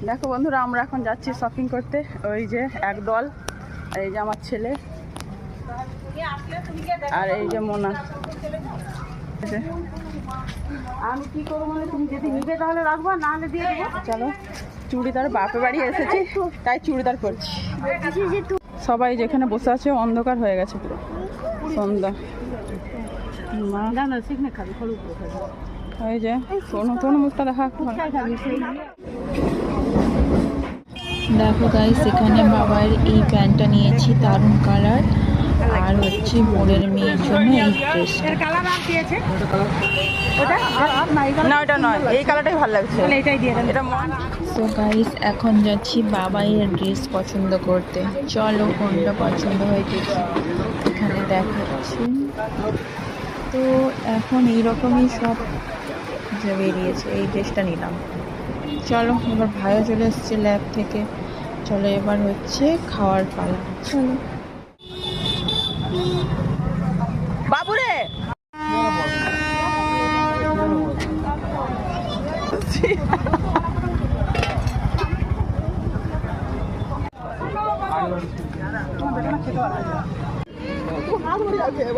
দেখো বন্ধুরা, আমরা এখন যাচ্ছি শপিং করতে। ওই যে এক দল, আর এই যে আমার ছেলে, আর এই যে মোনা। আমি কি করবো মানে, তুমি যদি নিবে তাহলে রাখবা, না হলে দিয়ে দেবো। চলো, চুড়িদার বাপে বাড়ি এসেছি তাই চুড়িদার করছি। সবাই যেখানে বসে আছে অন্ধকার হয়ে গেছে পুরো সন্ধ্যা। ওই যে সোনু মুখটা দেখা। দেখো গাইস, এখানে বাবার এই প্যান্টটা নিয়েছি, দারুণ কালার। আর হচ্ছে বোনের মেয়ের জন্য এই ড্রেসটা। না ওটা নয়, এই কালারটাই ভালো লাগছে, এটা। তো গাইস, এখন যাচ্ছি বাবাইয়ের ড্রেস পছন্দ করতে। চলো, কোনটা পছন্দ হয়ে গেছে এখানে দেখাচ্ছি। তো এখন এইরকমই সব যে বেরিয়েছে, এই ড্রেসটা নিলাম। চলো, এবার ভাইও চলে এসছে ল্যাব থেকে। চলো, এবার হচ্ছে খাওয়ার পালা। চলো বাবুরে, খেতে